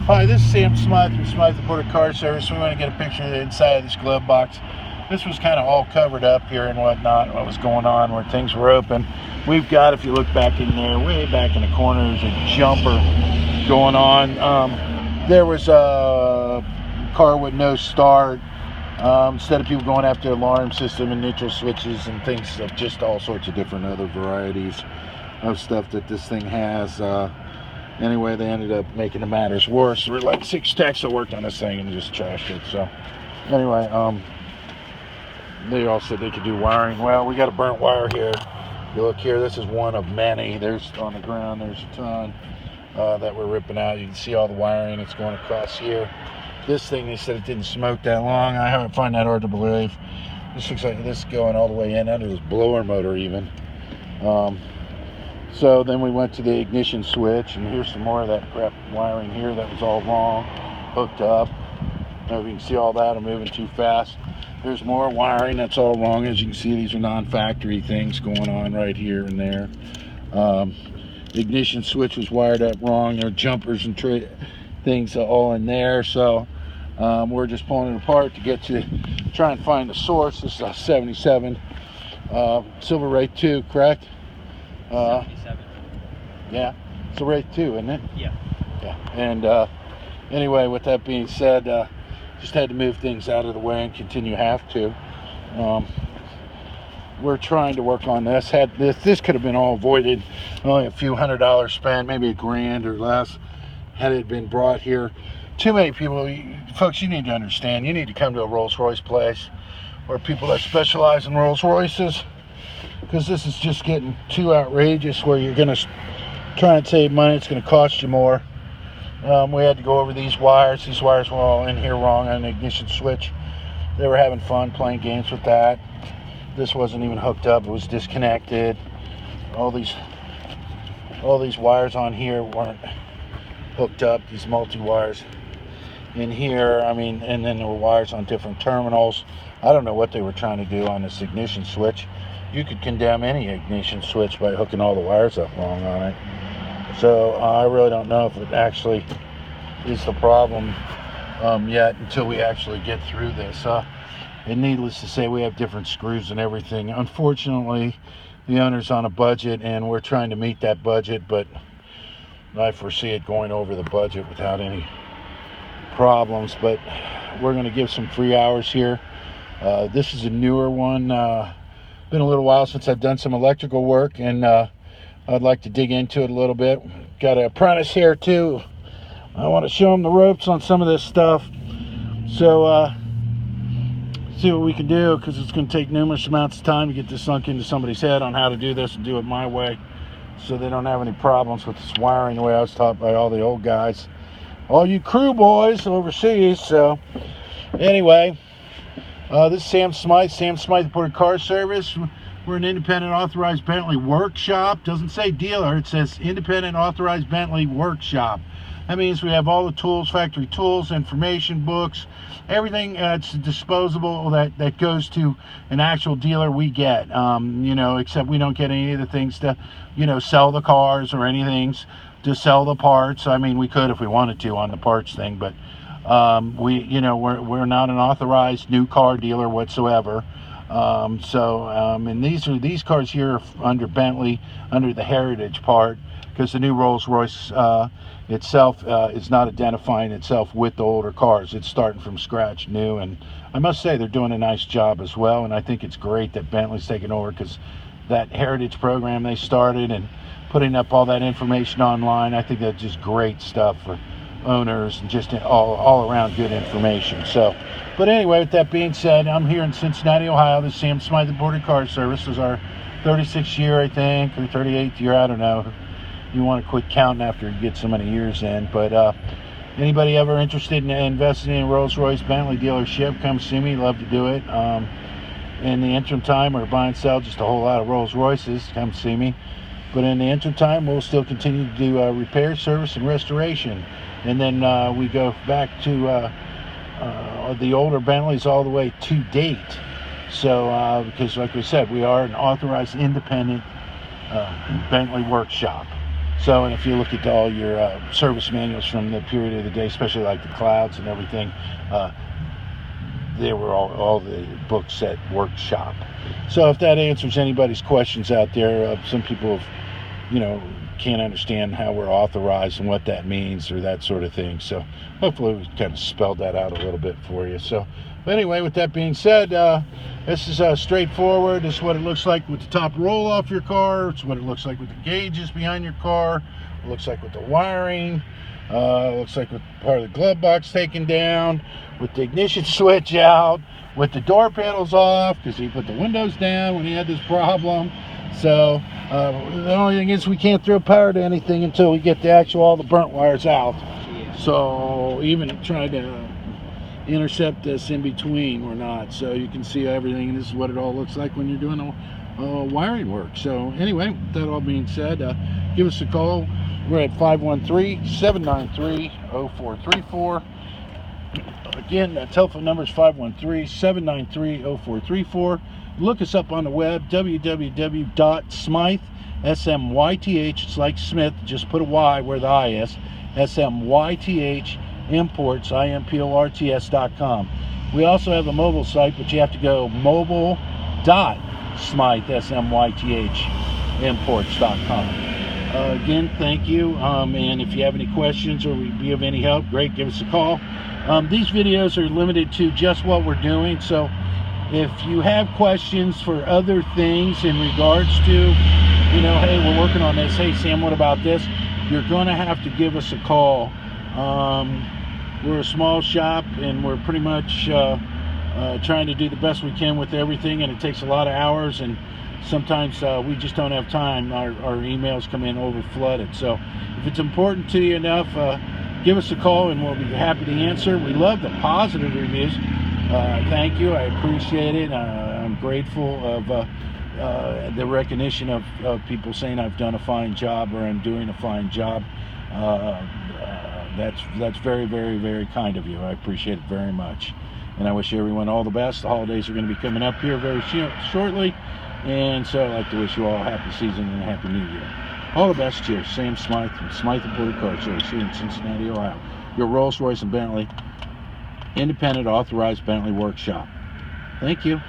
Hi, this is Sam Smyth from Smyth Motorcar Service. We want to get a picture of the inside of this glove box. This was kind of all covered up here and whatnot, what was going on, where things were open. We've got, if you look back in there, way back in the corner, there's a jumper going on. There was a car with no start. Instead of people going after the alarm system and neutral switches and things of just all sorts of different other varieties of stuff that this thing has. Anyway, they ended up making the matters worse. There were like 6 techs that worked on this thing and just trashed it. So anyway, they all said they could do wiring. Well, we got a burnt wire here. You look here, this is one of many. There's on the ground, there's a ton that we're ripping out. You can see all the wiring that's going across here. This thing, they said it didn't smoke that long. I find that hard to believe. This looks like this going all the way in under this blower motor even. So then we went to the ignition switch, and here's some more of that crap wiring here that was all wrong, hooked up. Now you can see all that. I'm moving too fast. There's more wiring that's all wrong. As you can see, these are non-factory things going on right here and there. The ignition switch was wired up wrong. There are jumpers and things all in there. So we're just pulling it apart to get to try and find the source. This is a 77 Silver Ray 2, correct? 77. Yeah, it's a Ray 2, isn't it? Yeah. Yeah. And anyway, with that being said, just had to move things out of the way and continue have to. We're trying to work on this. This could have been all avoided. Only a few $100s spent, maybe $1,000 or less, had it been brought here. Too many people, folks, you need to understand, you need to come to a Rolls-Royce place or people that specialize in Rolls-Royces, because this is just getting too outrageous where you're going to try and save money. It's going to cost you more. We had to go over these wires. These wires were all in here wrong on the ignition switch. They were having fun playing games with that. This wasn't even hooked up. It was disconnected. All these wires on here weren't hooked up. These multi-wires in here. I mean, and then there were wires on different terminals. I don't know what they were trying to do on this ignition switch. You could condemn any ignition switch by hooking all the wires up wrong on it. So I really don't know if it actually is the problem yet until we actually get through this. And needless to say, we have different screws and everything. Unfortunately, the owner's on a budget, and we're trying to meet that budget, but I foresee it going over the budget without any problems. But we're going to give some free hours here. This is a newer one. Been a little while since I've done some electrical work, and I'd like to dig into it a little bit. Got an apprentice here too. I want to show him the ropes on some of this stuff. So see what we can do, because it's going to take numerous amounts of time to get this sunk into somebody's head on how to do this and do it my way, so they don't have any problems with this wiring the way I was taught by all the old guys, all you Crewe boys overseas. So anyway, this is Sam Smyth, Sam Smyth Motorcar Service. We're an independent authorized Bentley workshop. Doesn't say dealer, it says independent authorized Bentley workshop. That means we have all the tools, factory tools, information books, everything that's disposable that goes to an actual dealer we get. Except we don't get any of the things to, sell the cars or anything to sell the parts. I mean, we could if we wanted to on the parts thing, but we're not an authorized new car dealer whatsoever. And these cars here are under Bentley, under the heritage part, because the new Rolls-Royce itself is not identifying itself with the older cars. It's starting from scratch new, and I must say they're doing a nice job as well. And I think it's great that Bentley's taking over, because that heritage program they started and putting up all that information online, I think that's just great stuff for owners and just all around good information. So, but anyway, with that being said, I'm here in Cincinnati, Ohio. This is Sam Smyth Motorcar Service. This is our 36th year, I think, or 38th year, I don't know. You want to quit counting after you get so many years in. But anybody ever interested in investing in a Rolls-Royce Bentley dealership, come see me. Love to do it. In the interim time, or buy and sell just a whole lot of Rolls-Royces, come see me. But in the interim time, we'll still continue to do repair, service, and restoration. And then we go back to the older Bentleys all the way to date. So, because like we said, we are an authorized independent Bentley workshop. So, and if you look at all your service manuals from the period of the day, especially like the clouds and everything, they were all the books at Workshop. So if that answers anybody's questions out there, some people have, can't understand how we're authorized and what that means or that sort of thing. So hopefully we kind of spelled that out a little bit for you. So, but anyway, with that being said, this is straightforward. This is what it looks like with the top roll off your car. It's what it looks like with the gauges behind your car. It looks like with the wiring. Looks like with part of the glove box taken down, with the ignition switch out, with the door panels off because he put the windows down when he had this problem. So the only thing is we can't throw power to anything until we get all the burnt wires out. So even trying to intercept this in between, we're not. So you can see everything, and this is what it all looks like when you're doing wiring work. So anyway, with that all being said, give us a call. We're at 513-793-0434. Again, that telephone number is 513-793-0434. Look us up on the web, www.smyth, S-M-Y-T-H, it's like Smith, just put a Y where the I is, S-M-Y-T-H, imports, IMPORTS.com. We also have a mobile site, but you have to go mobile.smyth, S-M-Y-T-H, imports.com. Again, thank you, and if you have any questions or be of any help, great, give us a call. These videos are limited to just what we're doing, so if you have questions for other things in regards to, hey, we're working on this, hey Sam, what about this, you're going to have to give us a call. We're a small shop, and we're pretty much trying to do the best we can with everything, and it takes a lot of hours, and sometimes we just don't have time. Our emails come in over flooded. So if it's important to you enough, give us a call and we'll be happy to answer. We love the positive reviews. Thank you. I appreciate it. I'm grateful of the recognition of people saying I've done a fine job or I'm doing a fine job. That's very, very, very kind of you. I appreciate it very much. And I wish everyone all the best. The holidays are going to be coming up here very shortly. And so I'd like to wish you all a happy season and a happy new year. All the best. Cheers. Sam Smyth from Smyth and Motorcar Service here in Cincinnati, Ohio. Your Rolls-Royce and Bentley independent authorized Bentley workshop. Thank you.